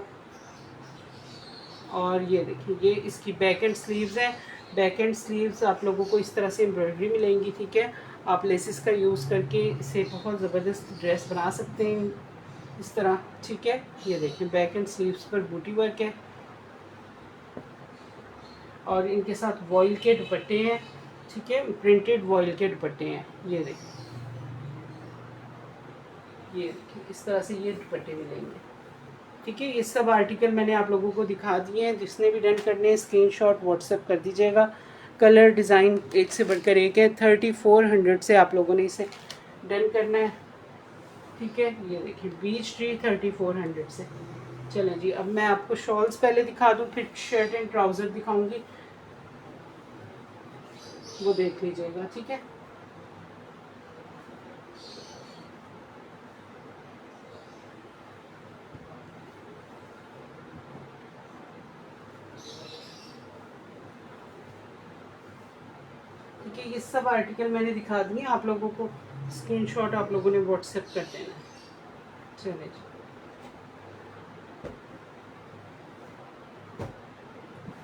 और ये देखिए, ये इसकी बैक एंड स्लीव्स है। बैक एंड स्लीव्स आप लोगों को इस तरह से एम्ब्रॉयडरी मिलेंगी। ठीक है, आप लेसिस का यूज़ करके इसे बहुत ज़बरदस्त ड्रेस बना सकते हैं इस तरह। ठीक है, ये देखिए, बैक एंड स्लीव्स पर बूटी वर्क है और इनके साथ वॉइल के दुपट्टे हैं। ठीक है, प्रिंटेड वॉइल के दुपट्टे हैं। ये देखिए, इस तरह से ये दुपट्टे मिलेंगे। ठीक है, ये सब आर्टिकल मैंने आप लोगों को दिखा दिए हैं। जिसने भी डन करने हैं स्क्रीनशॉट व्हाट्सएप कर दीजिएगा। कलर डिज़ाइन एक से बढ़कर एक है। 3400 से आप लोगों ने इसे डन करना है। ठीक है, ये देखिए, बीच ट्री 3400 से। चलें जी, अब मैं आपको शॉल्स पहले दिखा दूँ, फिर शर्ट एंड ट्राउज़र दिखाऊंगी, वो देख लीजिएगा। ठीक है, ठीक है, ये सब आर्टिकल मैंने दिखा दिए आप लोगों को। स्क्रीनशॉट आप लोगों ने व्हाट्सएप कर देना है। चलिए जी,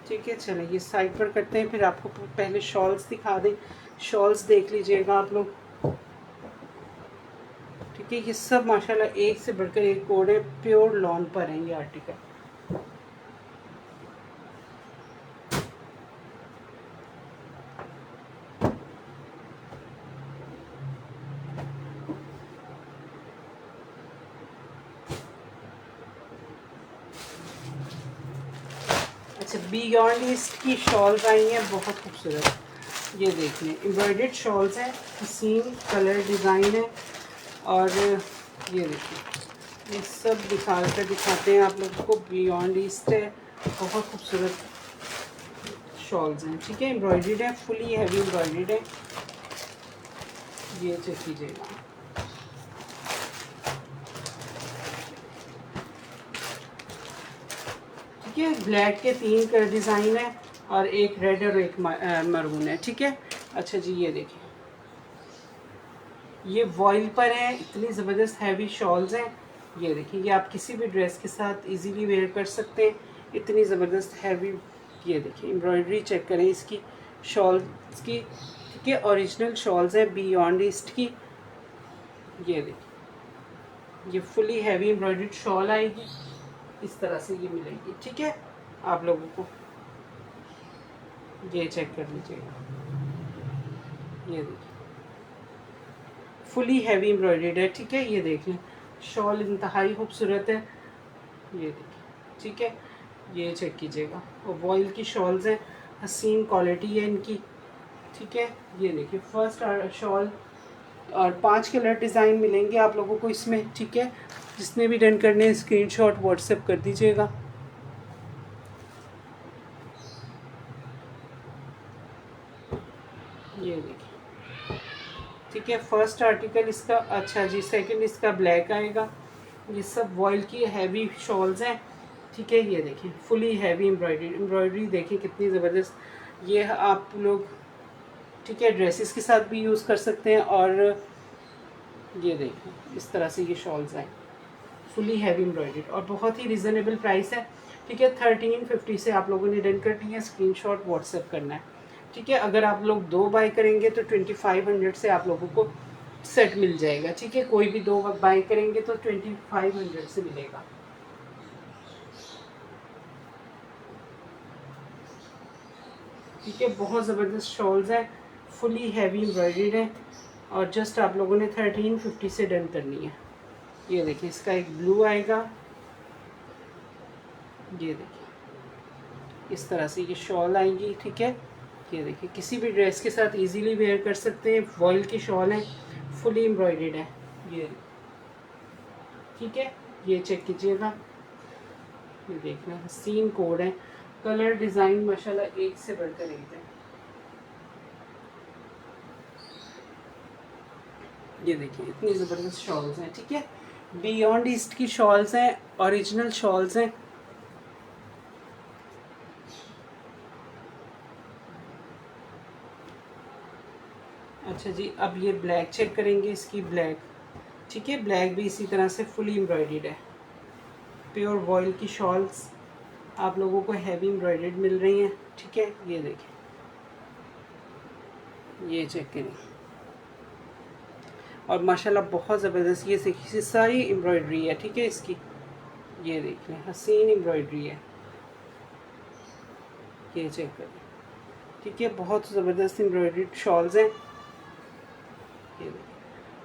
ठीक है, चलिए ये साइड पर करते हैं, फिर आपको पहले शॉल्स दिखा दें। शॉल्स देख लीजिएगा आप लोग। ठीक है, ये सब माशाल्लाह एक से बढ़कर एक कोड है, प्योर लॉन पर है ये आर्टिकल। अच्छा, बियॉन्ड ईस्ट की शॉल्स आई हैं, बहुत खूबसूरत। ये देखिए, एम्ब्रॉयडर्ड शॉल्स हैं, हसीन कलर डिज़ाइन है। और ये देखिए, ये सब दिखाते हैं आप लोगों को। बियॉन्ड ईस्ट है, बहुत खूबसूरत शॉल्स हैं। ठीक है, एम्ब्रॉयडर्ड है, फुली हैवी एम्ब्रॉयडर्ड है। ये चेक कीजिएगा। ठीक है, ब्लैक के 3 डिज़ाइन है और एक रेड और एक मरून है। ठीक है, अच्छा जी, ये देखिए, ये वॉइल पर है, इतनी ज़बरदस्त हैवी शॉल्स हैं। ये देखिए, ये आप किसी भी ड्रेस के साथ इजीली वेयर कर सकते हैं, इतनी ज़बरदस्त हैवी। ये देखिए, एम्ब्रॉयडरी चेक करें इसकी शॉल्स की। ठीक है, ओरिजिनल शॉल्स है बियॉन्ड ईस्ट की। ये देखिए, ये फुली हैवी एम्ब्रॉयडर्ड शॉल आएगी, इस तरह से ये मिलेगी। ठीक है, आप लोगों को ये चेक कर लीजिएगा। ये देखिए, फुली हैवी एम्ब्रॉयडर्ड है। ठीक है, ये देख लें, शॉल इंतहाई खूबसूरत है। ये देखिए, ठीक है, ये चेक कीजिएगा। और वॉइल की शॉल्स हैं, हसीन क्वालिटी है इनकी। ठीक है, ये देखिए, फर्स्ट शॉल और 5 कलर डिज़ाइन मिलेंगे आप लोगों को इसमें। ठीक है, जिसने भी डन करने स्क्रीनशॉट व्हाट्सएप कर दीजिएगा। ये देखिए, ठीक है, फर्स्ट आर्टिकल इसका। अच्छा जी, सेकंड इसका ब्लैक आएगा। ये सब वॉइल की हैवी शॉल्स हैं। ठीक है, ये देखिए, फुली हैवी एम्ब्रॉयडरी देखिए कितनी ज़बरदस्त। ये आप लोग, ठीक है, ड्रेसेस के साथ भी यूज़ कर सकते हैं। और ये देखिए, इस तरह से ये शॉल्स हैं, फुली हैवी एम्ब्रॉयडर्ड और बहुत ही रिजनेबल प्राइस है। ठीक है, 1350 से आप लोगों ने डन करनी है, स्क्रीनशॉट व्हाट्सएप करना है। ठीक है, अगर आप लोग 2 बाय करेंगे तो 2500 से आप लोगों को सेट मिल जाएगा। ठीक है, कोई भी 2 बाय करेंगे तो 2500 से मिलेगा। ठीक है, बहुत ज़बरदस्त शॉल्स है, फुली हैवी एम्ब्रॉयडर्ड है और जस्ट आप लोगों ने 1350 से डन करनी है। ये देखिए, इसका एक ब्लू आएगा, ये देखिए इस तरह से ये शॉल आएगी। ठीक है, ये देखिए किसी भी ड्रेस के साथ इजीली वेयर कर सकते हैं। वॉयल की शॉल है, फुली एम्ब्रॉयडर्ड है ये। ठीक है, ये चेक कीजिएगा, ये देखना हसीन कोड है, कलर डिज़ाइन माशाल्लाह एक से बढ़कर एक है। ये देखिए इतनी ज़बरदस्त शॉल्स हैं। ठीक है, बियॉन्ड ईस्ट की शॉल्स हैं, ओरिजिनल शॉल्स हैं। अच्छा जी, अब ये ब्लैक चेक करेंगे, इसकी ब्लैक। ठीक है, ब्लैक भी इसी तरह से फुली एम्ब्रॉयडर्ड है, प्योर वॉयल की शॉल्स आप लोगों को हैवी एम्ब्रॉयडर्ड मिल रही हैं। ठीक है, ये देखें, ये चेक करें और माशाल्लाह बहुत ज़बरदस्त ये देखिए सारी एम्ब्रॉयडरी है। ठीक है, इसकी ये देख लें, हसीन एम्ब्रॉयडरी है, ये चेक करें। ठीक है, बहुत ज़बरदस्त एम्ब्रॉयडर्ड शॉल्स हैं।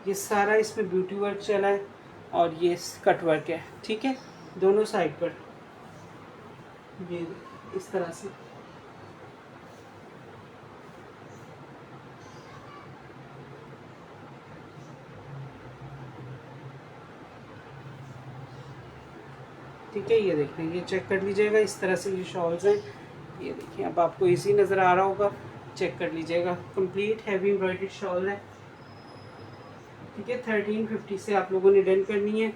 ये सारा इसमें ब्यूटी वर्क चला है और ये कट वर्क है। ठीक है, दोनों साइड पर ये इस तरह से। ठीक है, ये देख लें, ये चेक कर लीजिएगा, इस तरह से ये शॉल्स हैं। ये देखिए, अब आपको इजी नज़र आ रहा होगा, चेक कर लीजिएगा, कंप्लीट हैवी एम्ब्रॉयडर्ड शॉल है। ठीक है, 1350 से आप लोगों ने डन करनी है।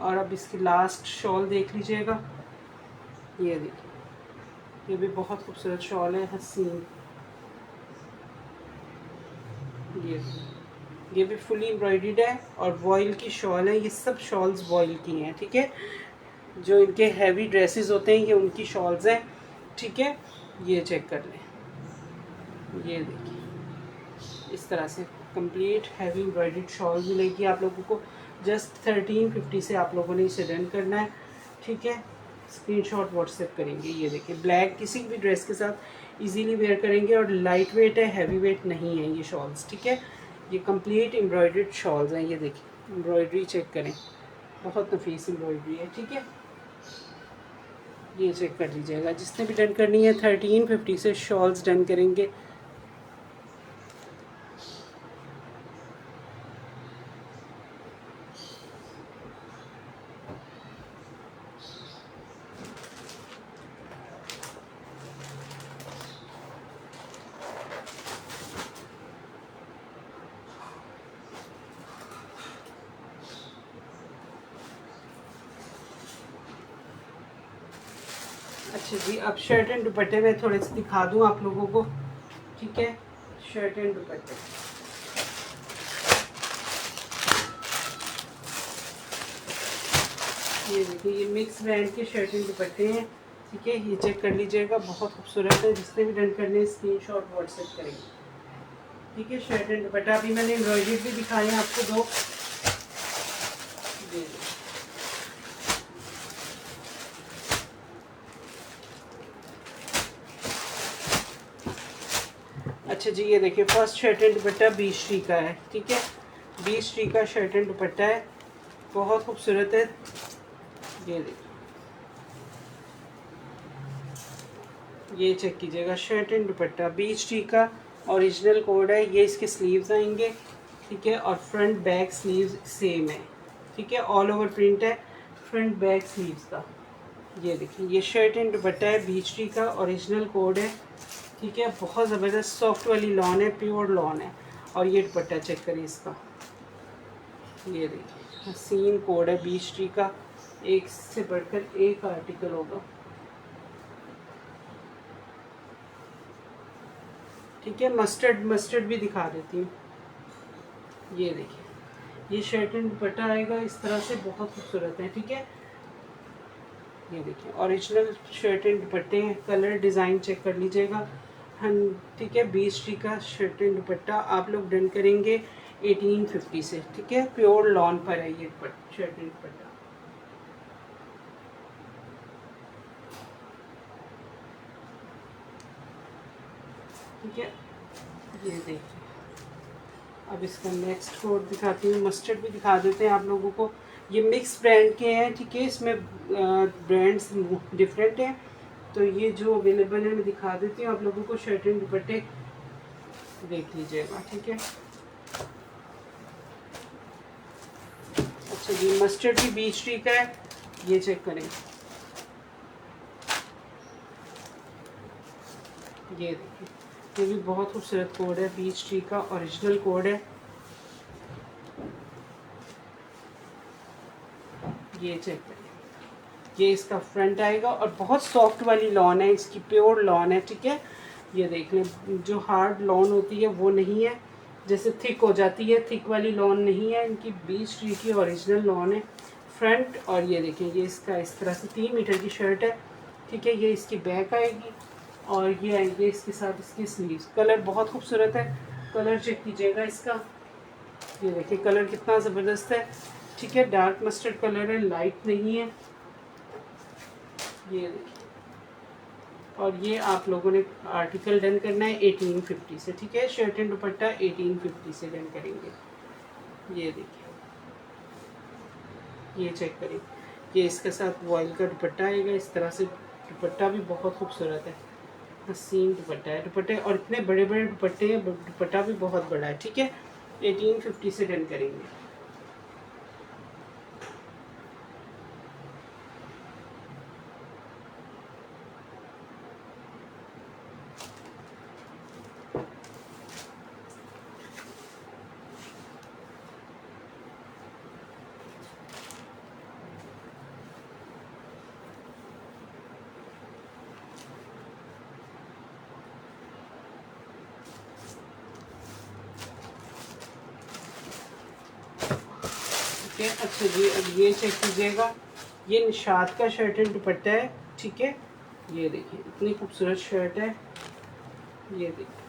और अब इसकी लास्ट शॉल देख लीजिएगा, ये देखिए, ये भी बहुत खूबसूरत शॉल है, हसीन। ये भी फुली एम्ब्रॉयडर्ड है और वॉयल की शॉल है। ये सब शॉल्स वॉयल की हैं। ठीक है, जो इनके हैवी ड्रेसेस होते हैं ये उनकी शॉल्स हैं। ठीक है, ये चेक कर लें, ये देखिए इस तरह से कंप्लीट हैवी एम्ब्रॉयडर्ड शॉल मिलेगी आप लोगों को। जस्ट 1350 से आप लोगों ने इसे डन करना है। ठीक है, स्क्रीनशॉट व्हाट्सएप करेंगे। ये देखिए, ब्लैक किसी भी ड्रेस के साथ इजीली वेयर करेंगे और लाइट वेट है, हैवी वेट नहीं है ये शॉल्स। ठीक है, ये कंप्लीट एम्ब्रॉयडर्ड शॉल्स हैं। ये देखिए, एम्ब्रॉयडरी चेक करें, बहुत नफीस एम्ब्रॉयडरी है। ठीक है, ये चेक कर लीजिएगा, जिसने भी डन करनी है 1350 से शॉल्स डन करेंगे। अच्छा जी, अब शर्ट एंड दुपट्टे में थोड़े से दिखा दूँ आप लोगों को। ठीक है, शर्ट एंड दुपट्टे, ये देखिए, ये मिक्स ब्रांड के शर्ट एंड दुपट्टे हैं। ठीक है, ये चेक कर लीजिएगा, बहुत खूबसूरत है। जिसने भी डन करने स्क्रीनशॉट व्हाट्सएप करेंगे। ठीक है, शर्ट एंड दुपट्टा अभी मैंने एम्ब्रॉयडरी भी दिखाए हैं आपको 2। अच्छा जी, ये देखिए first shirt and dupatta 20 T का है। ठीक है, 20 टी का शर्ट एंड दुपट्टा है, बहुत खूबसूरत है। ये देखिए, ये चेक कीजिएगा, शर्ट एंड दुपट्टा 20 टी का, ओरिजिनल कोड है। ये इसके स्लीव्स आएंगे। ठीक है, और फ्रंट बैक स्लीव्स सेम है। ठीक है, ऑल ओवर प्रिंट है फ्रंट बैक स्लीव्स का। ये देखिए, ये शर्ट एंड दुपट्टा है 20 टी का, ओरिजिनल कोड है। ठीक है, बहुत ज़बरदस्त सॉफ्ट वाली लॉन है, प्योर लॉन है। और ये दुपट्टा चेक करिए इसका, ये देखिए हसीन कोड है 20 टी का, एक से बढ़कर एक आर्टिकल होगा। ठीक है, मस्टर्ड भी दिखा देती हूँ। ये देखिए, ये शर्ट एंड दुपट्टा आएगा इस तरह से, बहुत खूबसूरत है। ठीक है, ये देखिए ओरिजिनल शर्ट एंड दुपट्टे हैं। कलर डिज़ाइन चेक कर लीजिएगा, ठीक है 20 का शर्ट एंड दुपट्टा आप लोग डन करेंगे 1850 से। ठीक है प्योर लॉन पर है ये शर्ट एंड दुपट्टा। ठीक है ये देखिए। अब इसका नेक्स्ट कोड दिखाती हूँ, मस्टर्ड भी दिखा देते हैं आप लोगों को। ये मिक्स ब्रांड के हैं। ठीक है इसमें ब्रांड्स डिफरेंट हैं, तो ये जो अवेलेबल है मैं दिखा देती हूँ आप लोगों को। शर्ट एंड दुपट्टे देख लीजिएगा। ठीक है अच्छा जी मस्टर्ड भी 20 का है, ये चेक करें। ये देखिए ये भी बहुत खूबसूरत कोड है, 20 का ओरिजिनल कोड है। ये चेक करें, ये इसका फ्रंट आएगा और बहुत सॉफ्ट वाली लॉन है, इसकी प्योर लॉन है। ठीक है ये देख लें, जो हार्ड लॉन होती है वो नहीं है, जैसे थिक हो जाती है, थिक वाली लॉन नहीं है इनकी। 20 की ओरिजिनल लॉन है फ्रंट। और ये देखें ये इसका इस तरह से 3 मीटर की शर्ट है। ठीक है ये इसकी बैक आएगी और ये आएंगे इसके साथ इसकी स्लीव्स। कलर बहुत खूबसूरत है, कलर चेक कीजिएगा इसका। ये देखिए कलर कितना ज़बरदस्त है। ठीक है डार्क मस्टर्ड कलर है, लाइट नहीं है। ये देखिए और ये आप लोगों ने आर्टिकल डन करना है 1850 से। ठीक है शर्ट एंड दुपट्टा 1850 से डन करेंगे। ये देखिए ये चेक करें, ये इसके साथ वॉयल का दुपट्टा आएगा इस तरह से। दुपट्टा भी बहुत खूबसूरत है, हसीन दुपट्टा है। दुपट्टे और इतने बड़े बड़े दुपट्टे हैं, दुपट्टा भी बहुत बड़ा है। ठीक है 1850 से डन करेंगे। ठीक है अच्छा जी अब ये चेक कीजिएगा, ये निशात का शर्ट एंड दुपट्टा है। ठीक है ये देखिए इतनी खूबसूरत शर्ट है। ये देखिए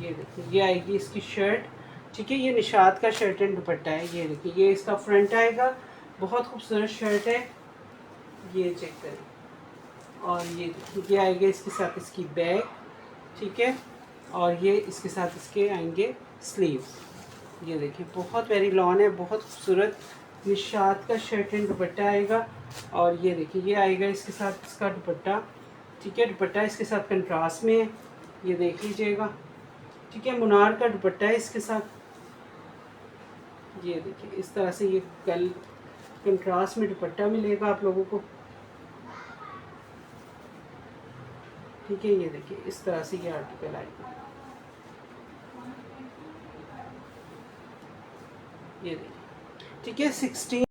ये देखिए ये आएगी इसकी शर्ट। ठीक है ये निशात का शर्ट एंड दुपट्टा है। ये देखिए ये इसका फ्रंट आएगा, बहुत खूबसूरत शर्ट है। ये चेक करें और ये आएगा इसके साथ इसकी बैग। ठीक है और ये इसके साथ इसके आएंगे स्लीव। ये देखिए बहुत वेरी लॉन है, बहुत खूबसूरत निशात का शर्ट एंड दुपट्टा आएगा। और ये देखिए ये आएगा इसके साथ इसका दुपट्टा। ठीक है दुपट्टा इसके साथ कंट्रास्ट में है, ये देख लीजिएगा। ठीक है मुनार का दुपट्टा है इसके साथ। ये देखिए इस तरह से ये कल कंट्रास्ट में दुपट्टा मिलेगा आप लोगों को। ठीक है ये देखिए इस तरह से ये आर्टिकल आएगा। ये देखिए ठीक है 16